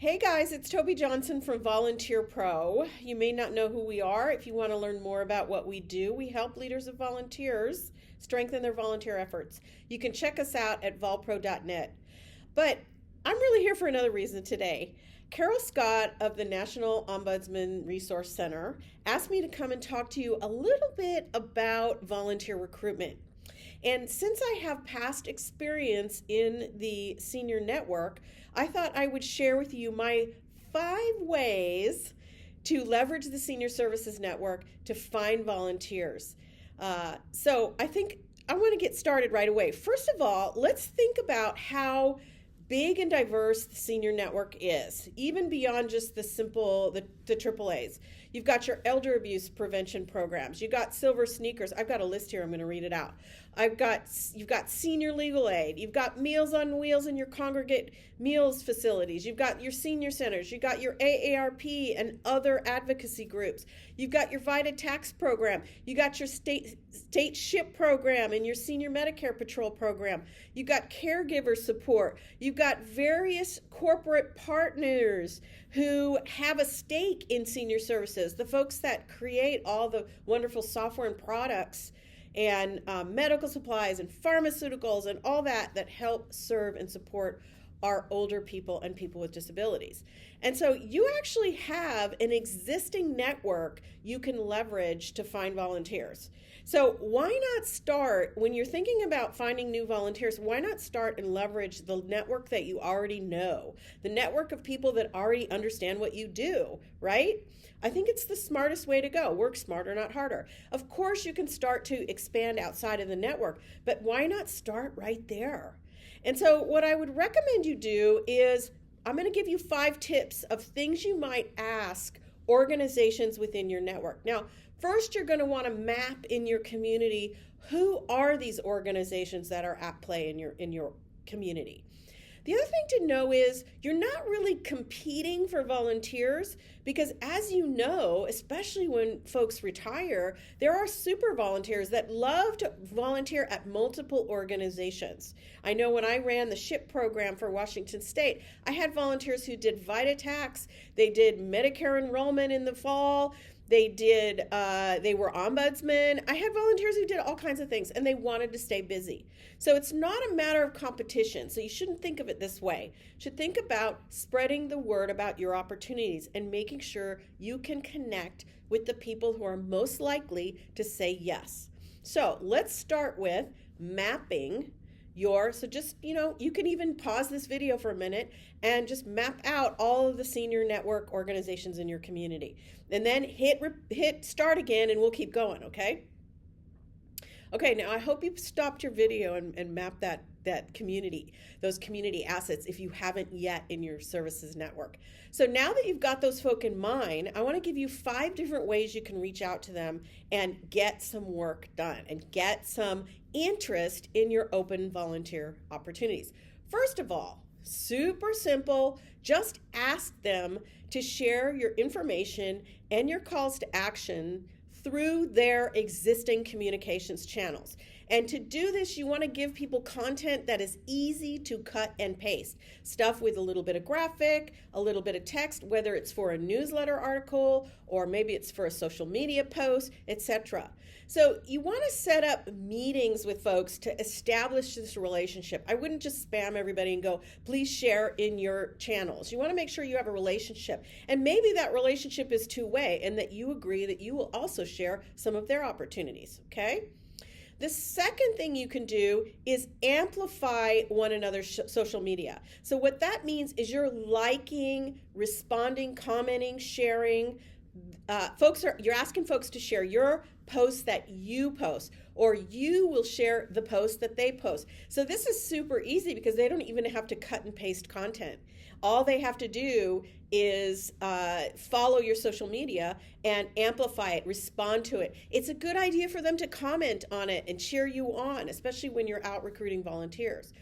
Hey guys, it's Toby Johnson from Volunteer Pro. You may not know who we are. If you want to learn more about what we do, we help leaders of volunteers strengthen their volunteer efforts. You can check us out at volpro.net. But I'm really here for another reason today. Carol Scott of the National Ombudsman Resource Center asked me to come and talk to you a little bit about volunteer recruitment. And since I have past experience in the senior network, I thought I would share with you my 5 ways to leverage the Senior Services Network to find volunteers. So I think I want to get started right away. First of all, let's think about how big and diverse the senior network is, even beyond just the AAAs. You've got your elder abuse prevention programs. You've got Silver Sneakers. I've got a list here. I'm going to read it out. You've got senior legal aid. You've got Meals on Wheels in your congregate meals facilities. You've got your senior centers. You've got your AARP and other advocacy groups. You've got your VITA tax program. You got your state SHIP program and your senior Medicare patrol program. You've got caregiver support. You've got various corporate partners who have a stake in senior services, the folks that create all the wonderful software and products and medical supplies and pharmaceuticals and all that help serve and support our older people and people with disabilities. And so you actually have an existing network you can leverage to find volunteers. So why not start, when you're thinking about finding new volunteers, why not start and leverage the network that you already know, the network of people that already understand what you do, right? I think it's the smartest way to go. Work smarter, not harder. Of course, you can start to expand outside of the network, but why not start right there? And so what I would recommend you do is I'm going to give you 5 tips of things you might ask organizations within your network. Now, first, you're going to want to map in your community who are these organizations that are at play in your community. The other thing to know is you're not really competing for volunteers because, as you know, especially when folks retire, there are super volunteers that love to volunteer at multiple organizations. I know when I ran the SHIP program for Washington State, I had volunteers who did VITA tax, they did Medicare enrollment in the fall, they were ombudsmen. I had volunteers who did all kinds of things and they wanted to stay busy. So it's not a matter of competition. So you shouldn't think of it this way. You should think about spreading the word about your opportunities and making sure you can connect with the people who are most likely to say yes. So let's start with mapping so just, you can even pause this video for a minute and just map out all of the senior network organizations in your community. And then hit start again and we'll keep going, okay? Okay, now I hope you've stopped your video and mapped that community, those community assets if you haven't yet in your services network. So now that you've got those folk in mind, I want to give you 5 different ways you can reach out to them and get some work done and get some interest in your open volunteer opportunities. First of all, super simple, just ask them to share your information and your calls to action through their existing communications channels. And to do this, you want to give people content that is easy to cut and paste. Stuff with a little bit of graphic, a little bit of text, whether it's for a newsletter article or maybe it's for a social media post, etc. So you want to set up meetings with folks to establish this relationship. I wouldn't just spam everybody and go, please share in your channels. You want to make sure you have a relationship. And maybe that relationship is two-way and that you agree that you will also share some of their opportunities, okay? The second thing you can do is amplify one another's social media. So what that means is you're liking, responding, commenting, sharing. You're asking folks to share your posts that you post, or you will share the posts that they post. So this is super easy because they don't even have to cut and paste content. All they have to do is follow your social media and amplify it, respond to it. It's a good idea for them to comment on it and cheer you on, especially when you're out recruiting volunteers.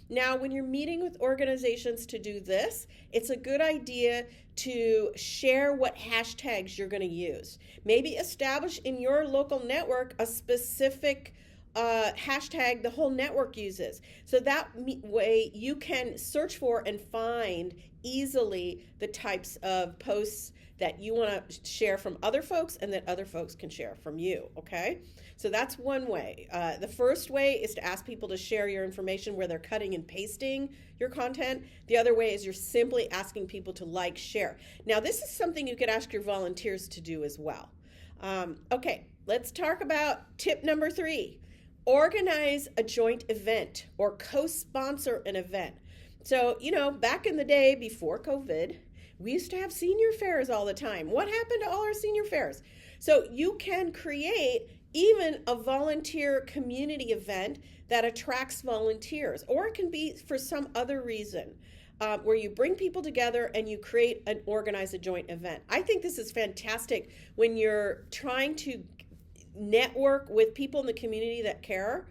Now, when you're meeting with organizations to do this, it's a good idea to share what hashtags you're going to use. Maybe establish in your local network a specific hashtag the whole network uses. So that way you can search for and find easily the types of posts that you want to share from other folks and that other folks can share from you, okay? So that's one way. The first way is to ask people to share your information where they're cutting and pasting your content. The other way is you're simply asking people to like, share. Now, this is something you could ask your volunteers to do as well. Okay, let's talk about tip number 3. Organize a joint event or co-sponsor an event. So, back in the day before COVID, we used to have senior fairs all the time. What happened to all our senior fairs? So you can create even a volunteer community event that attracts volunteers, or it can be for some other reason where you bring people together and you create and organize a joint event. I think this is fantastic when you're trying to network with people in the community that care.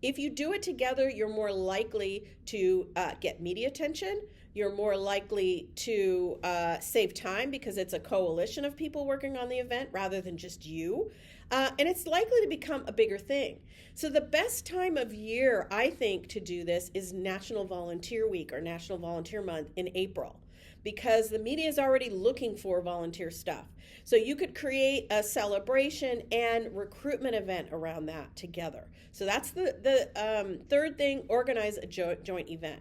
If you do it together, you're more likely to get media attention. You're more likely to save time because it's a coalition of people working on the event rather than just you. And it's likely to become a bigger thing. So the best time of year, I think, to do this is National Volunteer Week or National Volunteer Month in April, because the media is already looking for volunteer stuff. So you could create a celebration and recruitment event around that together. So that's the third thing, organize a joint event.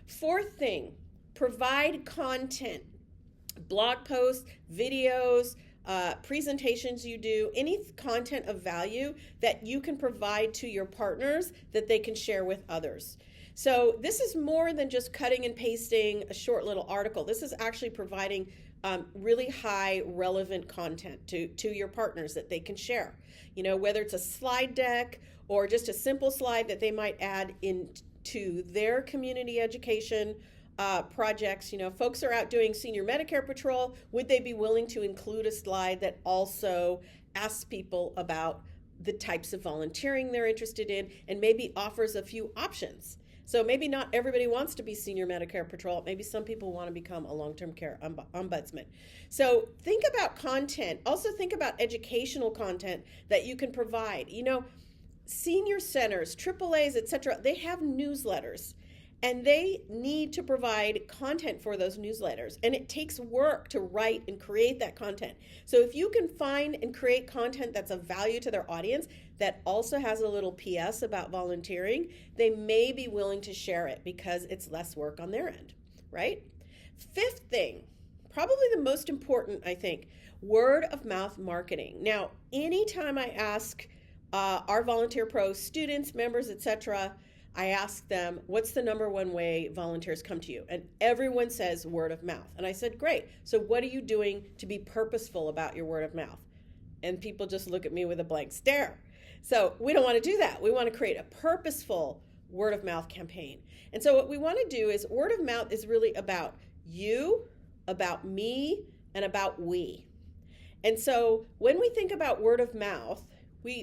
Fourth thing, provide content, blog posts, videos, presentations you do, any content of value that you can provide to your partners that they can share with others. So this is more than just cutting and pasting a short little article. This is actually providing really high relevant content to your partners that they can share. Whether it's a slide deck or just a simple slide that they might add into their community education projects. Folks are out doing senior Medicare patrol. Would they be willing to include a slide that also asks people about the types of volunteering they're interested in and maybe offers a few options? So maybe not everybody wants to be senior Medicare patrol. Maybe some people want to become a long-term care ombudsman. So think about content. Also think about educational content that you can provide. Senior centers, AAAs, etc., they have newsletters. And they need to provide content for those newsletters. And it takes work to write and create that content. So if you can find and create content that's of value to their audience that also has a little PS about volunteering, they may be willing to share it because it's less work on their end, right? Fifth thing, probably the most important, I think, word of mouth marketing. Now, anytime I ask our Volunteer Pro students, members, etc., I ask them, what's the number one way volunteers come to you? And everyone says word of mouth. And I said, great. So what are you doing to be purposeful about your word of mouth? And people just look at me with a blank stare. So we don't want to do that. We want to create a purposeful word of mouth campaign. And so what we want to do is word of mouth is really about you, about me, and about we. And so when we think about word of mouth,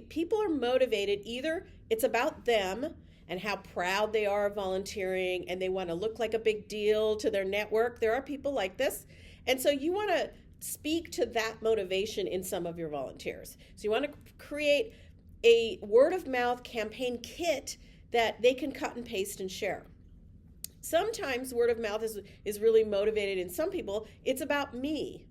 people are motivated. Either it's about them and how proud they are of volunteering, and they want to look like a big deal to their network. There are people like this. And so you want to speak to that motivation in some of your volunteers. So you want to create a word of mouth campaign kit that they can cut and paste and share. Sometimes word of mouth is really motivated in some people. It's about me.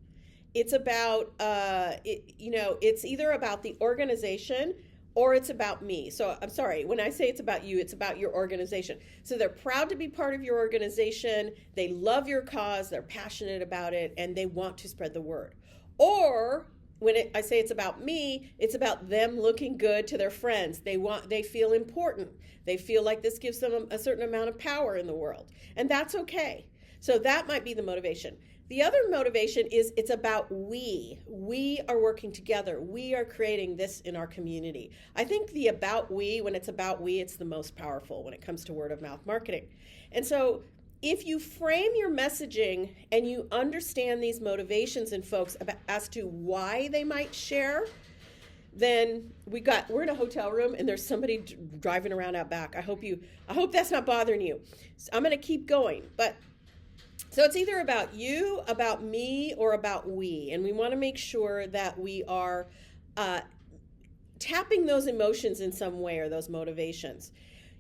It's about, it's either about the organization or it's about me. So I'm sorry, when I say it's about you, it's about your organization. So they're proud to be part of your organization, they love your cause, they're passionate about it, and they want to spread the word. Or when I say it's about me, it's about them looking good to their friends. They feel important. They feel like this gives them a certain amount of power in the world. And that's okay. So that might be the motivation. The other motivation is it's about we. We are working together. We are creating this in our community. I think the about we, when it's about we, it's the most powerful when it comes to word of mouth marketing. And so if you frame your messaging and you understand these motivations in folks as to why they might share, then we're in a hotel room and there's somebody driving around out back. I hope that's not bothering you. So I'm going to keep going, so it's either about you, about me, or about we. And we want to make sure that we are tapping those emotions in some way or those motivations.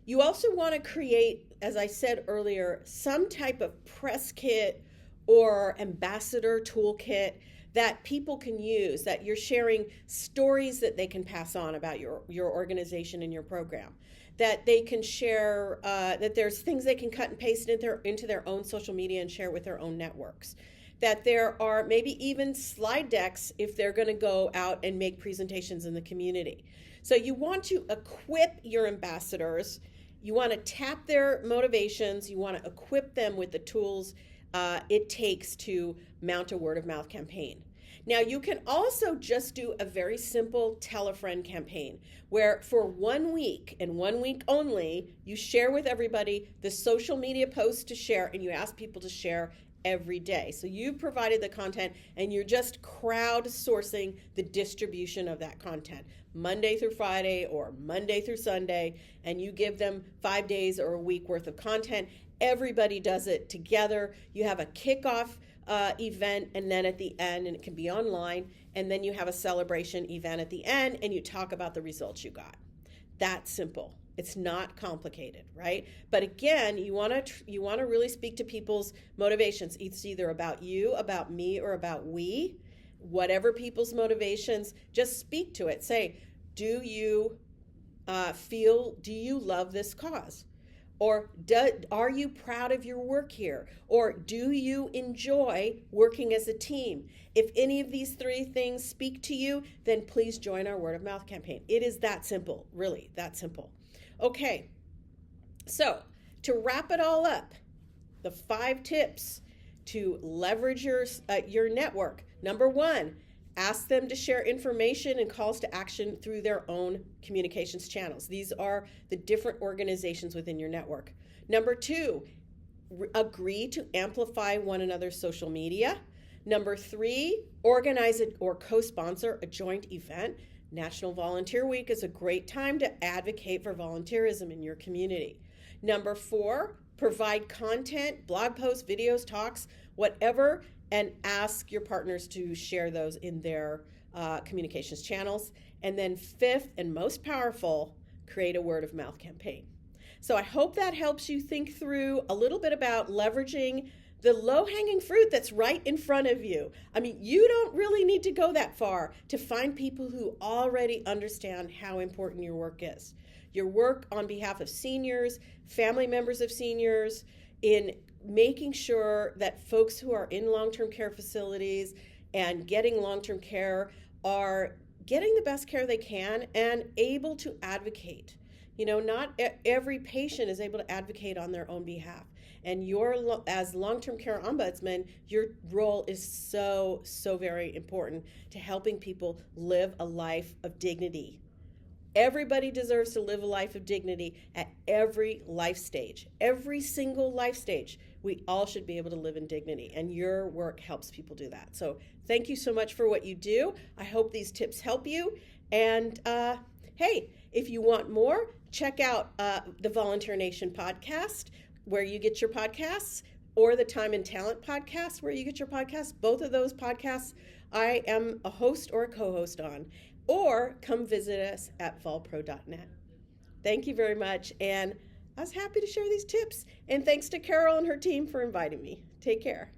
You also want to create, as I said earlier, some type of press kit or ambassador toolkit that people can use, that you're sharing stories that they can pass on about your organization and your program, that they can share, that there's things they can cut and paste into their own social media and share with their own networks, that there are maybe even slide decks if they're going to go out and make presentations in the community. So you want to equip your ambassadors. You want to tap their motivations. You want to equip them with the tools it takes to mount a word of mouth campaign. Now, you can also just do a very simple tell a friend campaign where for 1 week and 1 week only, you share with everybody the social media posts to share, and you ask people to share every day. So you've provided the content and you're just crowdsourcing the distribution of that content Monday through Friday or Monday through Sunday, and you give them 5 days or a week worth of content. Everybody does it together. You have a kickoff event, and then at the end, and it can be online, and then you have a celebration event at the end, and you talk about the results you got. That's simple. It's not complicated, right? But again, you want to really speak to people's motivations. It's either about you, about me, or about we. Whatever people's motivations, just speak to it. Say, do you love this cause? Or are you proud of your work here? Or do you enjoy working as a team? If any of these 3 things speak to you, then please join our word of mouth campaign. It is that simple, really, that simple. Okay, so to wrap it all up, the 5 tips to leverage your network. Number 1, ask them to share information and calls to action through their own communications channels. These are the different organizations within your network. Number 2, agree to amplify one another's social media. Number 3, organize or co-sponsor a joint event. National Volunteer Week is a great time to advocate for volunteerism in your community. Number 4, provide content, blog posts, videos, talks, whatever, and ask your partners to share those in their communications channels. And then 5th and most powerful, create a word of mouth campaign. So I hope that helps you think through a little bit about leveraging the low-hanging fruit that's right in front of you. I mean, you don't really need to go that far to find people who already understand how important your work is. Your work on behalf of seniors, family members of seniors, in making sure that folks who are in long-term care facilities and getting long-term care are getting the best care they can and able to advocate. You know, not every patient is able to advocate on their own behalf. And as long-term care ombudsman, your role is so very important to helping people live a life of dignity. Everybody deserves to live a life of dignity at every life stage. Every single life stage, we all should be able to live in dignity, and your work helps people do that. So thank you so much for what you do. I hope these tips help you. And hey, if you want more, check out the Volunteer Nation podcast, where you get your podcasts, or the Time and Talent podcast, where you get your podcasts. Both of those podcasts I am a host or a co-host on. Or come visit us at volpro.net. Thank you very much, and I was happy to share these tips. And thanks to Carol and her team for inviting me. Take care.